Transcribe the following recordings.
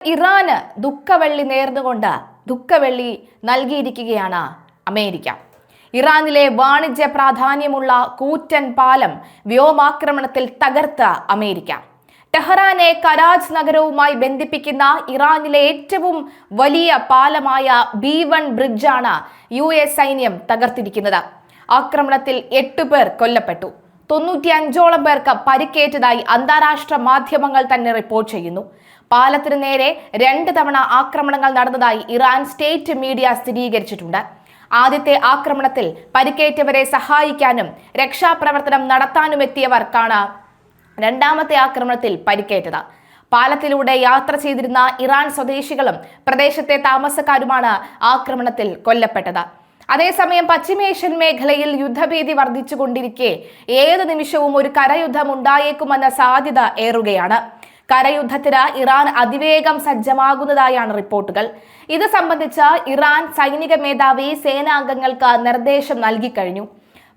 ഇറാന് ദുഃഖവെള്ളി നേർന്നുകൊണ്ട് ദുഃഖവെള്ളി നൽകിയിരിക്കുകയാണ് അമേരിക്ക. ഇറാനിലെ വാണിജ്യ പ്രാധാന്യമുള്ള കൂറ്റൻ പാലം വ്യോമാക്രമണത്തിൽ തകർത്ത അമേരിക്ക. ടെഹ്റാനെ കരാജ് നഗരവുമായി ബന്ധിപ്പിക്കുന്ന ഇറാനിലെ ഏറ്റവും വലിയ പാലമായ B1 ബ്രിഡ്ജാണ് US സൈന്യം തകർത്തിരിക്കുന്നത്. ആക്രമണത്തിൽ 8 പേർ കൊല്ലപ്പെട്ടു. 95ഓളം പേർക്ക് പരിക്കേറ്റതായി അന്താരാഷ്ട്ര മാധ്യമങ്ങൾ തന്നെ റിപ്പോർട്ട് ചെയ്യുന്നു. പാലത്തിന് നേരെ 2 തവണ ആക്രമണങ്ങൾ നടന്നതായി ഇറാൻ സ്റ്റേറ്റ് മീഡിയ സ്ഥിരീകരിച്ചിട്ടുണ്ട്. ആദ്യത്തെ ആക്രമണത്തിൽ പരിക്കേറ്റവരെ സഹായിക്കാനും രക്ഷാപ്രവർത്തനം നടത്താനുമെത്തിയവർക്കാണ് രണ്ടാമത്തെ ആക്രമണത്തിൽ പരിക്കേറ്റത്. പാലത്തിലൂടെ യാത്ര ചെയ്തിരുന്ന ഇറാൻ സ്വദേശികളും പ്രദേശത്തെ താമസക്കാരുമാണ് ആക്രമണത്തിൽ കൊല്ലപ്പെട്ടത്. അതേസമയം പശ്ചിമേഷ്യൻ മേഖലയിൽ യുദ്ധഭീതി വർദ്ധിച്ചുകൊണ്ടിരിക്കെ ഏത് നിമിഷവും ഒരു കരയുദ്ധം ഉണ്ടായേക്കുമെന്ന സാധ്യത ഏറുകയാണ്. കരയുദ്ധത്തിന് ഇറാൻ അതിവേഗം സജ്ജമാകുന്നതായാണ് റിപ്പോർട്ടുകൾ. ഇത് സംബന്ധിച്ച് ഇറാൻ സൈനിക മേധാവി സേനാംഗങ്ങൾക്ക് നിർദ്ദേശം നൽകിക്കഴിഞ്ഞു.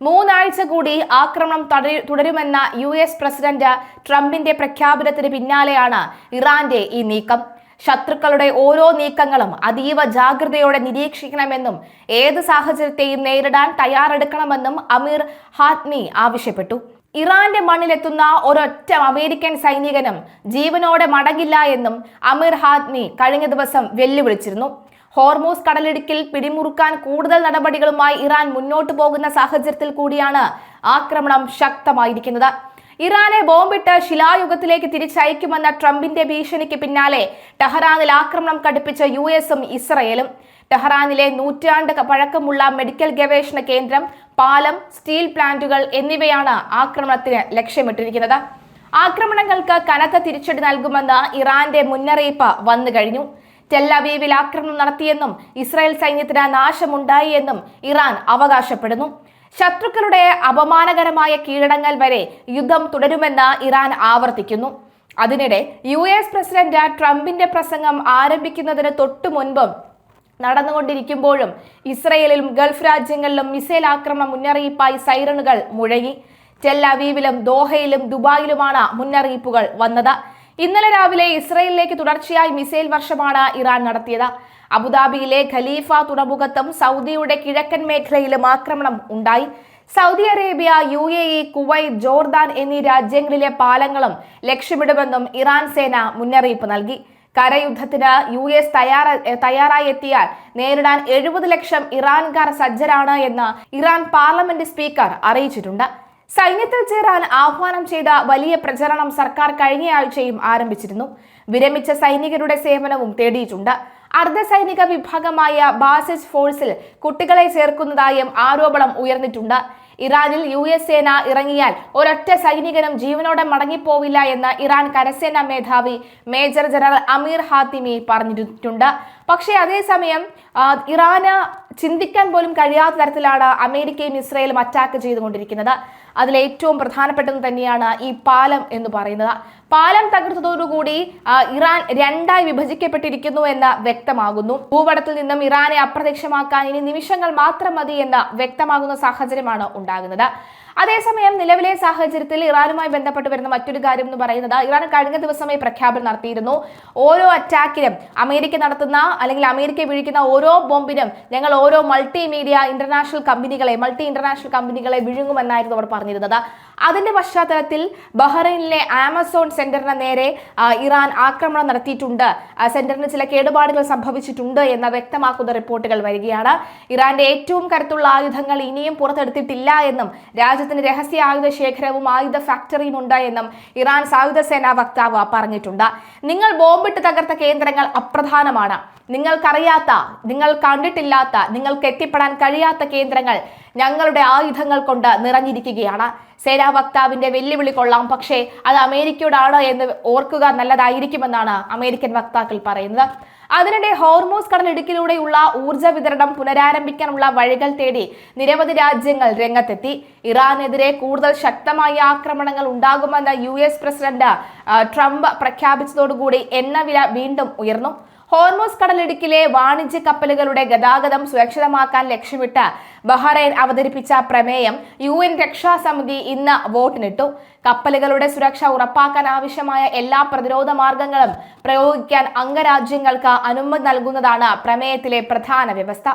3 ആഴ്ച കൂടി ആക്രമണം തുടരുമെന്ന US പ്രസിഡന്റ് ട്രംപിന്റെ പ്രഖ്യാപനത്തിന് പിന്നാലെയാണ് ഇറാന്റെ ഈ നീക്കം. ശത്രുക്കളുടെ ഓരോ നീക്കങ്ങളും അതീവ ജാഗ്രതയോടെ നിരീക്ഷിക്കണമെന്നും ഏത് സാഹചര്യത്തെയും നേരിടാൻ തയ്യാറെടുക്കണമെന്നും അമീർ ഹാത്മി ആവശ്യപ്പെട്ടു. ഇറാന്റെ മണ്ണിലെത്തുന്ന ഒരൊറ്റ അമേരിക്കൻ സൈനികനും ജീവനോടെ മടങ്ങില്ല എന്നും അമീർ ഹാത്മി കഴിഞ്ഞ ദിവസം വെല്ലുവിളിച്ചിരുന്നു. ഹോർമൂസ് കടലിടുക്കിൽ പിടിമുറുക്കാൻ കൂടുതൽ നടപടികളുമായി ഇറാൻ മുന്നോട്ടു പോകുന്ന സാഹചര്യത്തിൽ കൂടിയാണ് ആക്രമണം ശക്തമായിരിക്കുന്നത്. ഇറാനെ ബോംബിട്ട് ശിലായുഗത്തിലേക്ക് തിരിച്ചയക്കുമെന്ന ട്രംപിന്റെ ഭീഷണിക്ക് പിന്നാലെ ടെഹ്റാനിൽ ആക്രമണം കടുപ്പിച്ച USഉം ഇസ്രയേലും. ടെഹ്റാനിലെ നൂറ്റാണ്ട് പഴക്കമുള്ള മെഡിക്കൽ ഗവേഷണ കേന്ദ്രം, പാലം, സ്റ്റീൽ പ്ലാന്റുകൾ എന്നിവയാണ് ആക്രമണത്തിന് ലക്ഷ്യമിട്ടിരിക്കുന്നത്. ആക്രമണങ്ങൾക്ക് കനത്ത തിരിച്ചടി നൽകുമെന്ന് ഇറാന്റെ മുന്നറിയിപ്പ് വന്നു കഴിഞ്ഞു. ടെൽ-അവീവിൽ ആക്രമണം നടത്തിയെന്നും ഇസ്രായേൽ സൈന്യത്തിന് നാശമുണ്ടായി എന്നും ഇറാൻ അവകാശപ്പെടുന്നു. ശത്രുക്കളുടെ അപമാനകരമായ കീഴടങ്ങൽ വരെ യുദ്ധം തുടരുമെന്ന് ഇറാൻ ആവർത്തിക്കുന്നു. അതിനിടെ US പ്രസിഡന്റ് ട്രംപിന്റെ പ്രസംഗം ആരംഭിക്കുന്നതിന് തൊട്ടു മുൻപും നടന്നുകൊണ്ടിരിക്കുമ്പോഴും ഇസ്രയേലിലും ഗൾഫ് രാജ്യങ്ങളിലും മിസൈൽ ആക്രമണ മുന്നറിയിപ്പായി സൈറണുകൾ മുഴങ്ങി. ടെൽ-അവീവിലും ദോഹയിലും ദുബായിലുമാണ് മുന്നറിയിപ്പുകൾ വന്നത്. ഇന്നലെ രാവിലെ ഇസ്രയേലിലേക്ക് തുടർച്ചയായി മിസൈൽ വർഷമാണ് ഇറാൻ നടത്തിയത്. അബുദാബിയിലെ ഖലീഫ തുറമുഖത്തും സൗദിയുടെ കിഴക്കൻ മേഖലയിലും ആക്രമണം ഉണ്ടായി. Saudi Arabia, UAE, Kuwait, Jordan എന്നീ രാജ്യങ്ങളിലെ പാലങ്ങളും ലക്ഷ്യമിടുമെന്നും ഇറാൻ സേന മുന്നറിയിപ്പ് നൽകി. കരയുദ്ധത്തിന് US തയ്യാറായി എത്തിയാൽ നേരിടാൻ 70 ലക്ഷം ഇറാൻകാർ സജ്ജരാണ് എന്ന് ഇറാൻ പാർലമെന്റ് സ്പീക്കർ അറിയിച്ചിട്ടുണ്ട്. സൈന്യത്തിൽ ചേരാൻ ആഹ്വാനം ചെയ്ത വലിയ പ്രചരണം സർക്കാർ കഴിഞ്ഞയാഴ്ചയും ആരംഭിച്ചിരുന്നു. വിരമിച്ച സൈനികരുടെ സേവനവും തേടിയിട്ടുണ്ട്. അർദ്ധ സൈനിക വിഭാഗമായ ബാസിസ് ഫോഴ്സിൽ കുട്ടികളെ ചേർക്കുന്നതായും ആരോപണം ഉയർന്നിട്ടുണ്ട്. ഇറാനിൽ US സേന ഇറങ്ങിയാൽ ഒരൊറ്റ സൈനികനും ജീവനോടെ മടങ്ങിപ്പോവില്ല എന്ന് ഇറാൻ കരസേനാ മേധാവി മേജർ ജനറൽ അമീർ ഹാത്തിമി പറഞ്ഞിട്ടുണ്ട്. പക്ഷേ അതേസമയം ഇറാന് ചിന്തിക്കാൻ പോലും കഴിയാത്ത തരത്തിലാണ് അമേരിക്കയും ഇസ്രയേലും അറ്റാക്ക് ചെയ്തുകൊണ്ടിരിക്കുന്നത്. അതിലേറ്റവും പ്രധാനപ്പെട്ടത് തന്നെയാണ് ഈ പാലം എന്ന് പറയുന്നത്. പാലം തകർത്തതോടുകൂടി ഇറാൻ 2ആയി വിഭജിക്കപ്പെട്ടിരിക്കുന്നു എന്ന് വ്യക്തമാകുന്നു. ഭൂപടത്തിൽ നിന്നും ഇറാനെ അപ്രത്യക്ഷമാക്കാൻ ഇനി നിമിഷങ്ങൾ മാത്രം മതി എന്ന് വ്യക്തമാകുന്ന സാഹചര്യമാണ് ഉണ്ടാകുന്നത്. അതേസമയം നിലവിലെ സാഹചര്യത്തിൽ ഇറാനുമായി ബന്ധപ്പെട്ട് വരുന്ന മറ്റൊരു കാര്യം എന്ന് പറയുന്നത്, ഇറാൻ കഴിഞ്ഞ ദിവസമായി പ്രഖ്യാപനം നടത്തിയിരുന്നു. ഓരോ അറ്റാക്കിനും അമേരിക്ക നടത്തുന്ന അല്ലെങ്കിൽ അമേരിക്ക വീഴിക്കുന്ന ഓരോ ബോംബിനും ഞങ്ങൾ ഓരോ മൾട്ടി ഇന്റർനാഷണൽ കമ്പനികളെ വിഴുങ്ങുമെന്നായിരുന്നു അവർ പറഞ്ഞിരുന്നത്. അതിന്റെ പശ്ചാത്തലത്തിൽ ബഹ്റൈനിലെ ആമസോൺ സെന്ററിന് നേരെ ഇറാൻ ആക്രമണം നടത്തിയിട്ടുണ്ട്. സെന്ററിന് ചില കേടുപാടുകൾ സംഭവിച്ചിട്ടുണ്ട് എന്ന് വ്യക്തമാക്കുന്ന റിപ്പോർട്ടുകൾ വരികയാണ്. ഇറാന്റെ ഏറ്റവും കരുത്തുള്ള ആയുധങ്ങൾ ഇനിയും പുറത്തെടുത്തിട്ടില്ല എന്നും രാജ്യത്തിന് രഹസ്യ ആയുധ ശേഖരവും ആയുധ ഫാക്ടറിയും ഉണ്ട് എന്നും ഇറാൻ സായുധ സേനാ വക്താവ് പറഞ്ഞിട്ടുണ്ട്. നിങ്ങൾ ബോംബിട്ട് തകർത്ത കേന്ദ്രങ്ങൾ അപ്രധാനമാണ്. നിങ്ങൾക്കറിയാത്ത, നിങ്ങൾ കണ്ടിട്ടില്ലാത്ത, നിങ്ങൾക്ക് എത്തിപ്പെടാൻ കഴിയാത്ത കേന്ദ്രങ്ങൾ ഞങ്ങളുടെ ആയുധങ്ങൾ കൊണ്ട് നിറഞ്ഞിരിക്കുകയാണ്. സേനാ വക്താവിന്റെ വെല്ലുവിളി കൊള്ളാം, പക്ഷേ അത് അമേരിക്കയോടാണ് എന്ന് ഓർക്കുക നല്ലതായിരിക്കുമെന്നാണ് അമേരിക്കൻ വക്താക്കൾ പറയുന്നത്. അതിനിടെ ഹോർമൂസ് കടലിടുക്കിലൂടെയുള്ള ഊർജ്ജ വിതരണം പുനരാരംഭിക്കാനുള്ള വഴികൾ തേടി നിരവധി രാജ്യങ്ങൾ രംഗത്തെത്തി. ഇറാനെതിരെ കൂടുതൽ ശക്തമായ ആക്രമണങ്ങൾ ഉണ്ടാകുമെന്ന് US പ്രസിഡന്റ് ട്രംപ് പ്രഖ്യാപിച്ചതോടുകൂടി എണ്ണവില വീണ്ടും ഉയർന്നു. ഹോർമോസ് കടലിടുക്കിലെ വാണിജ്യ കപ്പലുകളുടെ ഗതാഗതം സുരക്ഷിതമാക്കാൻ ലക്ഷ്യമിട്ട് ബഹ്റൈൻ അവതരിപ്പിച്ച പ്രമേയം UN രക്ഷാസമിതി ഇന്ന് വോട്ടിനിട്ടു. കപ്പലുകളുടെ സുരക്ഷ ഉറപ്പാക്കാൻ ആവശ്യമായ എല്ലാ പ്രതിരോധ മാർഗങ്ങളും പ്രയോഗിക്കാൻ അംഗരാജ്യങ്ങൾക്ക് അനുമതി നൽകുന്നതാണ് പ്രമേയത്തിലെ പ്രധാന വ്യവസ്ഥ.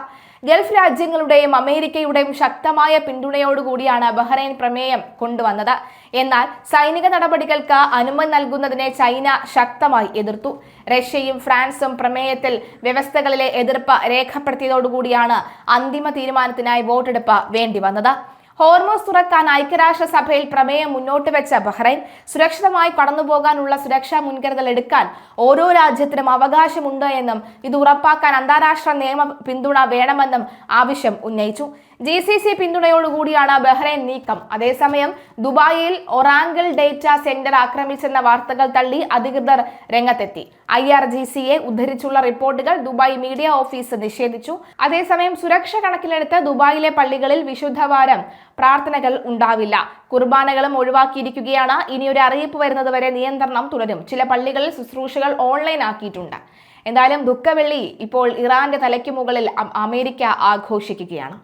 ഗൾഫ് രാജ്യങ്ങളുടെയും അമേരിക്കയുടെയും ശക്തമായ പിന്തുണയോടുകൂടിയാണ് ബഹ്റൈൻ പ്രമേയം കൊണ്ടുവന്നത്. എന്നാൽ സൈനിക നടപടികൾക്ക് അനുമതി നൽകുന്നതിനെ ചൈന ശക്തമായി എതിർത്തു. റഷ്യയും ഫ്രാൻസും പ്രമേയത്തിൽ വ്യവസ്ഥകളിലെ എതിർപ്പ് രേഖപ്പെടുത്തിയതോടുകൂടിയാണ് അന്തിമ തീരുമാനത്തിനായി വോട്ടെടുപ്പ് വേണ്ടിവന്നത്. ഹോർമോസ് തുറക്കാൻ ഐക്യരാഷ്ട്രസഭയിൽ പ്രമേയം മുന്നോട്ട് വെച്ച ബഹ്റൈൻ സുരക്ഷിതമായി കടന്നുപോകാനുള്ള സുരക്ഷാ മുൻകരുതൽ എടുക്കാൻ ഓരോ രാജ്യത്തിനും അവകാശമുണ്ട് എന്നും ഇത് ഉറപ്പാക്കാൻ അന്താരാഷ്ട്ര നിയമ പിന്തുണ വേണമെന്നും ആവശ്യം ഉന്നയിച്ചു. GCC പിന്തുണയോടുകൂടിയാണ് ബഹ്റൈൻ നീക്കം. അതേസമയം ദുബായിൽ ഒറാങ്കിൾ ഡേറ്റ സെന്റർ ആക്രമിച്ചെന്ന വാർത്തകൾ തള്ളി അധികൃതർ രംഗത്തെത്തി. IRGCയെ ഉദ്ധരിച്ചുള്ള റിപ്പോർട്ടുകൾ ദുബായ് മീഡിയ ഓഫീസ് നിഷേധിച്ചു. അതേസമയം സുരക്ഷ കണക്കിലെടുത്ത് ദുബായിലെ പള്ളികളിൽ വിശുദ്ധവാരം പ്രാർത്ഥനകൾ ഉണ്ടാവില്ല. കുർബാനകളും ഒഴിവാക്കിയിരിക്കുകയാണ്. ഇനിയൊരു അറിയിപ്പ് വരുന്നതുവരെ നിയന്ത്രണം തുടരും. ചില പള്ളികളിൽ ശുശ്രൂഷകൾ ഓൺലൈൻ ആക്കിയിട്ടുണ്ട്. എന്തായാലും ദുഃഖവെള്ളി ഇപ്പോൾ ഇറാന്റെ തലയ്ക്ക് മുകളിൽ അമേരിക്ക ആഘോഷിക്കുകയാണ്.